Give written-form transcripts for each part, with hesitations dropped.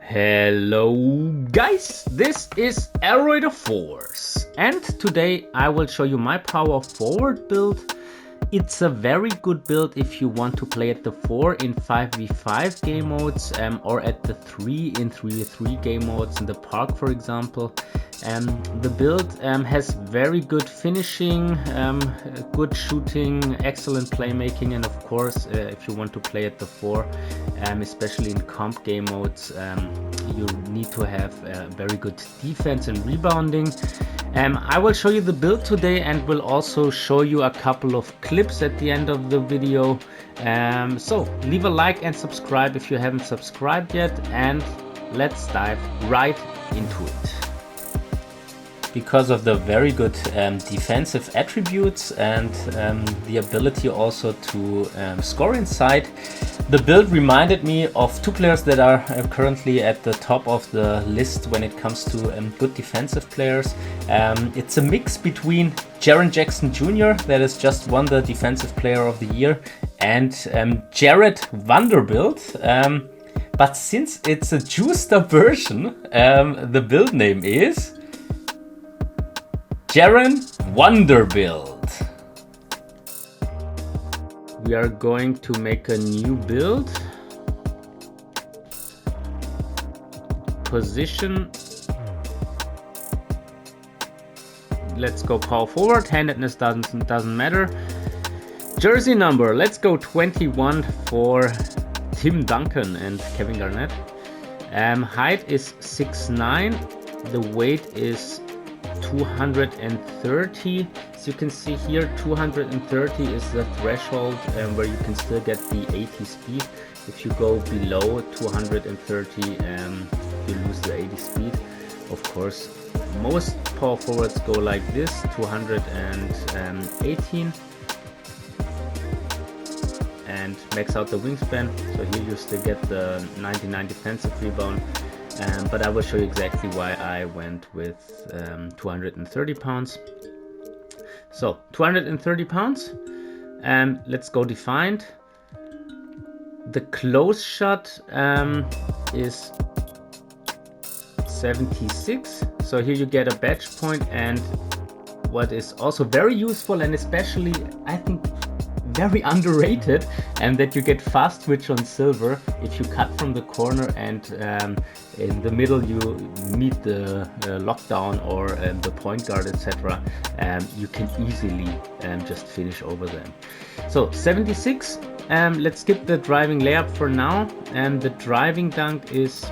Hello guys, this is Arrow the Force, and today I will show you my power forward build. It's a very good build if you want to play at the 4 in 5v5 game modes or at the 3 in 3v3 game modes in the park, for example. The build has very good finishing, good shooting, excellent playmaking, and of course if you want to play at the 4, especially in comp game modes, you need to have very good defense and rebounding. I will show you the build today and will also show you a couple of clips at the end of the video. So leave a like and subscribe if you haven't subscribed yet, and let's dive right into it. Because of the very good defensive attributes and the ability also to score inside, the build reminded me of two players that are currently at the top of the list when it comes to good defensive players. It's a mix between Jaren Jackon Junior, that has just won the Defensive Player of the Year, and Jarred Vanderbilt. But since it's a juiced up version, the build name is JAREN WONDER-BUILD. We are going to make a new build. Position. Let's go power forward. Handedness doesn't matter. Jersey number. Let's go 21 for Tim Duncan and Kevin Garnett. Height is 6'9". The weight is 230. As you can see here, 230 is the threshold where you can still get the 80 speed. If you go below 230, you lose the 80 speed. Of course, most power forwards go like this, 218, and max out the wingspan. So here you still get the 99 defensive rebound. But I will show you exactly why I went with 230 pounds. So 230 pounds. Let's go defined. The close shot is 76. So here you get a badge point, and what is also very useful and especially I think very underrated, and that you get fast switch on silver. If you cut from the corner and in the middle you meet the lockdown or the point guard, etc., you can easily just finish over them. So 76. Let's skip the driving layup for now, and the driving dunk is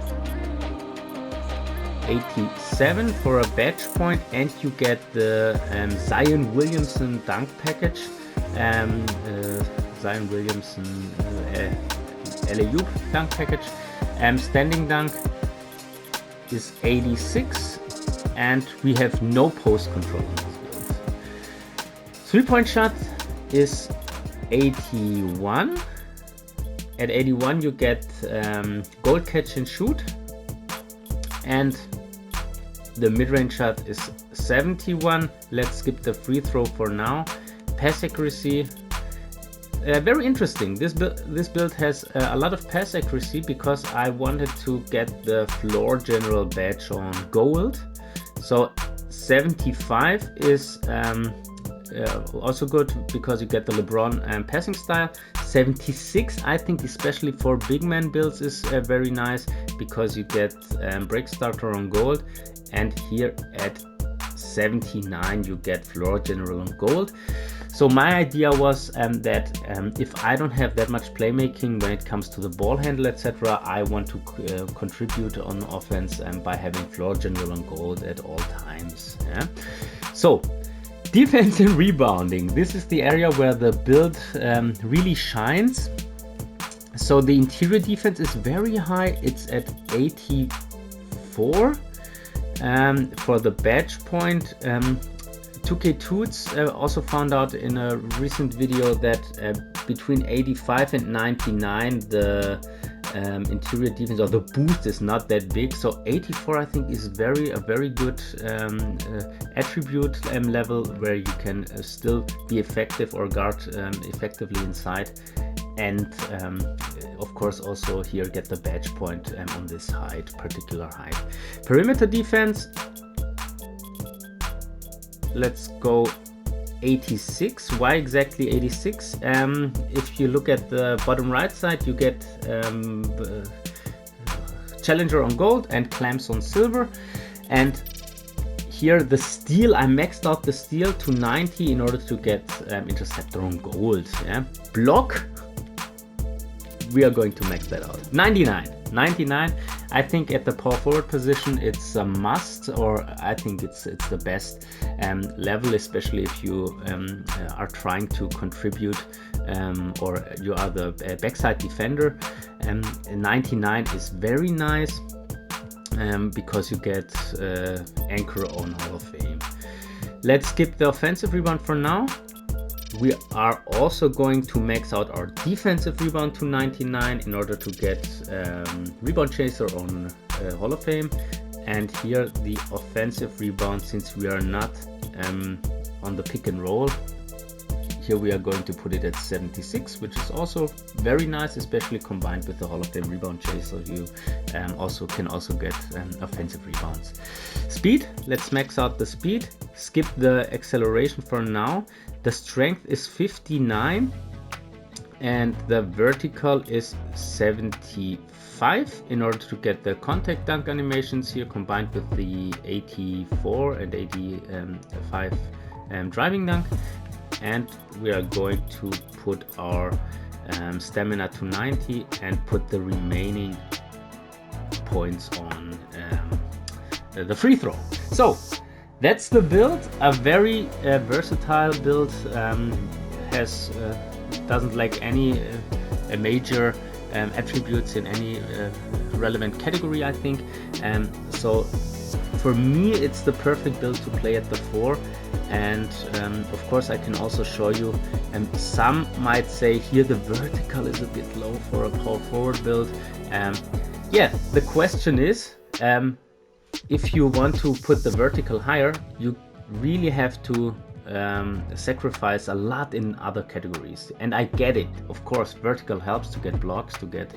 87 for a badge point, and you get the Zion Williamson dunk package. Zion Williamson LAU dunk package. Standing dunk is 86, and we have no post control in this build. 3-point shot is 81. At 81 you get gold catch and shoot, and the mid-range shot is 71. Let's skip the free throw for now. Pass accuracy, very interesting. This build has a lot of pass accuracy because I wanted to get the floor general badge on gold. So 75 is also good because you get the LeBron passing style. 76 I think especially for big man builds is very nice because you get break starter on gold, and here at 79 you get floor general on gold. So my idea was that if I don't have that much playmaking when it comes to the ball handle, etc., I want to contribute on offense by having floor general on gold at all times. Yeah? So defense and rebounding. This is the area where the build really shines. So the interior defense is very high. It's at 84. For the badge point, 2K Toots also found out in a recent video that between 85 and 99 the interior defense or the boost is not that big. So 84 I think is a very good attribute level where you can still be effective or guard effectively inside. And of course also here get the badge point on this height, particular height. Perimeter defense, let's go 86. Why exactly 86? If you look at the bottom right side, you get challenger on gold and clamps on silver, and here the steal, I maxed out the steal to 90 in order to get interceptor on gold. Yeah, block, we are going to max that out. 99. I think at the power forward position it's a must, or I think it's the best level, especially if you are trying to contribute or you are the backside defender. 99 is very nice because you get anchor on Hall of Fame. Let's skip the offensive rebound for now. We are also going to max out our defensive rebound to 99 in order to get rebound chaser on Hall of Fame. And here the offensive rebound, since we are not on the pick and roll, here we are going to put it at 76, which is also very nice, especially combined with the Hall of Fame rebound chaser. You can also get offensive rebounds. Speed, let's max out the speed. Skip the acceleration for now. The strength is 59 and the vertical is 75 in order to get the contact dunk animations here, combined with the 84 and 85 driving dunk. And we are going to put our stamina to 90 and put the remaining points on the free throw. So that's the build, a very versatile build, doesn't lack any major attributes in any relevant category, I think. So for me it's the perfect build to play at the 4. And of course I can also show you, and some might say here the vertical is a bit low for a power forward build. Yeah, the question is, if you want to put the vertical higher, you really have to sacrifice a lot in other categories. And I get it, of course, vertical helps to get blocks, to get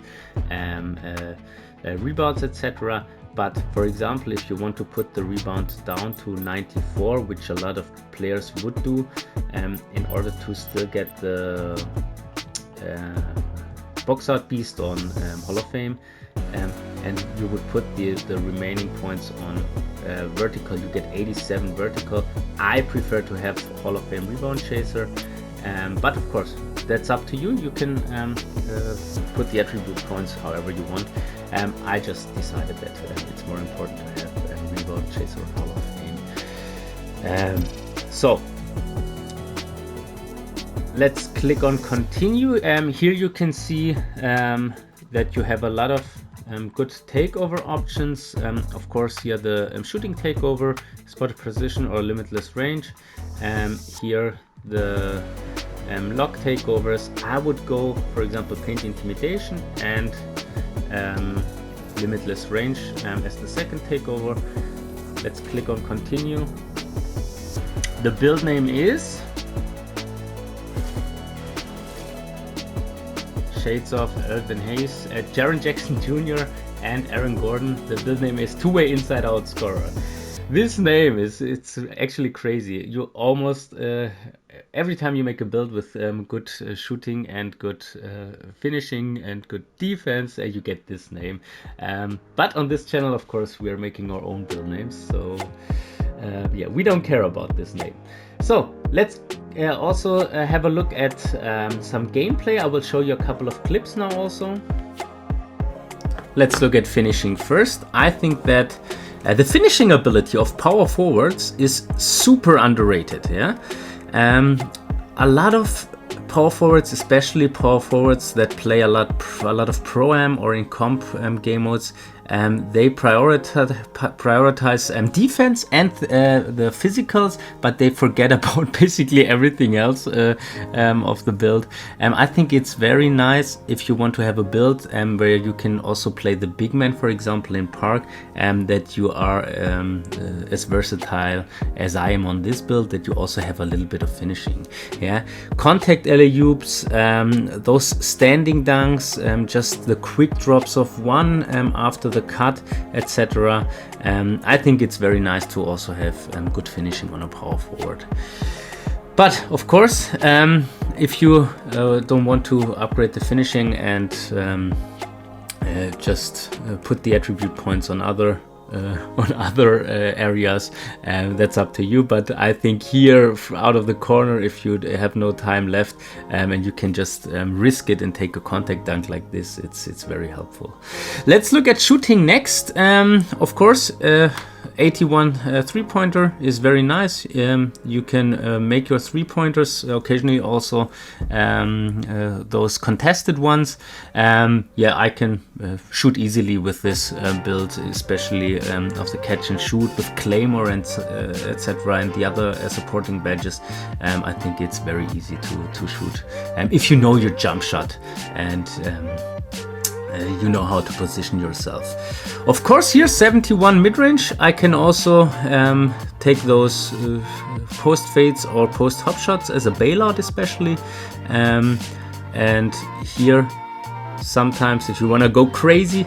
rebounds, etc. But for example, if you want to put the rebound down to 94, which a lot of players would do, in order to still get the box out beast on Hall of Fame, and you would put the remaining points on vertical, you get 87 vertical. I prefer to have Hall of Fame rebound chaser, but of course that's up to you. You can put the attribute points however you want. I just decided that it's more important to have rebound chaser on Hall of Fame. So let's click on continue. Here you can see that you have a lot of good takeover options. Of course, here the shooting takeover, spot position or limitless range. Here the lock takeovers. I would go, for example, paint intimidation and limitless range as the second takeover. Let's click on continue. The build name is shades of Elvin Hayes, Jaren Jackson Junior and Aaron Gordon. The build name is two-way inside out scorer. This name it's actually crazy. You almost every time you make a build with good shooting and good finishing and good defense, you get this name. But on this channel, of course, we are making our own build names, so yeah, we don't care about this name. So let's also have a look at some gameplay. I will show you a couple of clips now also. Let's look at finishing first. I think that the finishing ability of power forwards is super underrated. Yeah, a lot of power forwards, especially power forwards that play a lot of pro-am or in comp game modes, they prioritize defense and the physicals, but they forget about basically everything else of the build. I think it's very nice if you want to have a build where you can also play the big man, for example, in park, that you are as versatile as I am on this build, that you also have a little bit of finishing. Yeah, contact alley-oops, those standing dunks, just the quick drops of one after the cut, etc. I think it's very nice to also have good finishing on a power forward. But of course, if you don't want to upgrade the finishing and just put the attribute points on other areas, that's up to you. But I think here out of the corner, if you have no time left and you can just risk it and take a contact dunk like this, it's very helpful. Let's look at shooting next. Of course, 81 3-pointer is very nice. You can make your 3-pointers occasionally, also those contested ones. Yeah, I can shoot easily with this build, especially of the catch and shoot with Claymore and etc. and the other supporting badges. I think it's very easy to shoot if you know your jump shot and you know how to position yourself. Of course, here 71 mid-range. I can also take those post fades or post hop shots as a bailout, especially. And here, sometimes if you want to go crazy,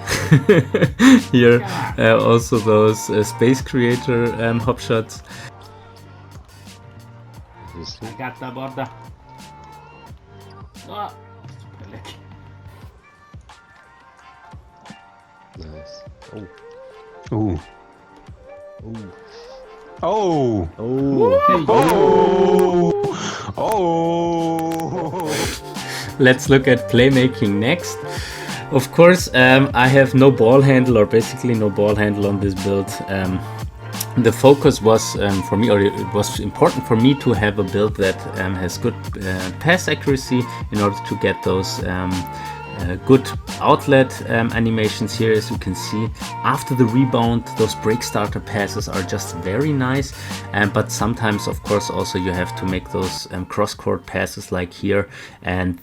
here also those space creator hop shots. I got the border. Oh. Nice. Oh. Ooh. Ooh. Oh. Oh. Oh. Oh. Let's look at playmaking next. Of course, I have no ball handle, or basically no ball handle on this build. The focus was for me, or it was important for me to have a build that has good pass accuracy in order to get those good outlet animations here. As you can see, after the rebound, those break starter passes are just very nice. But sometimes, of course, also you have to make those cross-court passes like here, and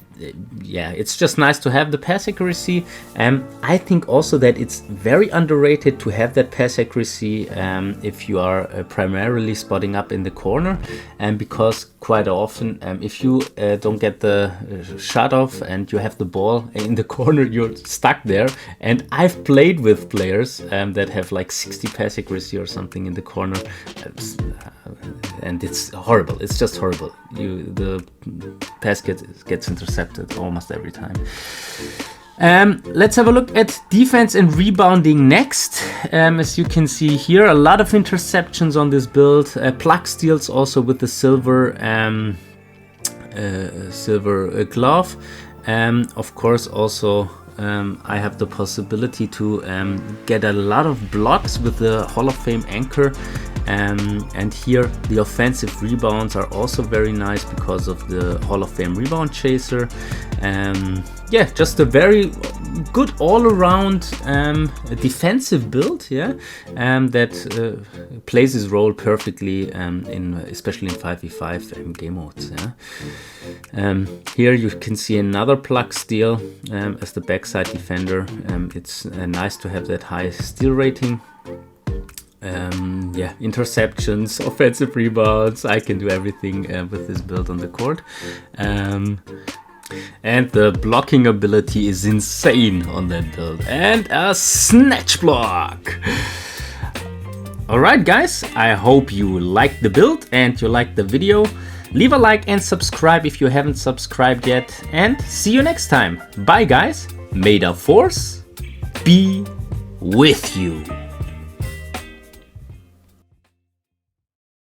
yeah, it's just nice to have the pass accuracy. I think also that it's very underrated to have that pass accuracy if you are primarily spotting up in the corner, because quite often if you don't get the shot off and you have the ball in the corner, you're stuck there. And I've played with players that have like 60 pass accuracy or something in the corner, and it's horrible. It's just horrible. The pass gets intercepted almost every time. Let's have a look at defense and rebounding next. As you can see here, a lot of interceptions on this build. Plug steals also with the silver glove. Of course, also I have the possibility to get a lot of blocks with the Hall of Fame anchor. And here the offensive rebounds are also very nice because of the Hall of Fame rebound chaser. Yeah, just a very good all-around defensive build, yeah, that plays his role perfectly especially in 5v5 game modes. Yeah. Here you can see another plug steal as the backside defender. It's nice to have that high steal rating. Yeah, interceptions, offensive rebounds, I can do everything with this build on the court. And the blocking ability is insane on that build. And a snatch block! Alright guys, I hope you liked the build and you liked the video. Leave a like and subscribe if you haven't subscribed yet. And see you next time. Bye guys, may the force be with you.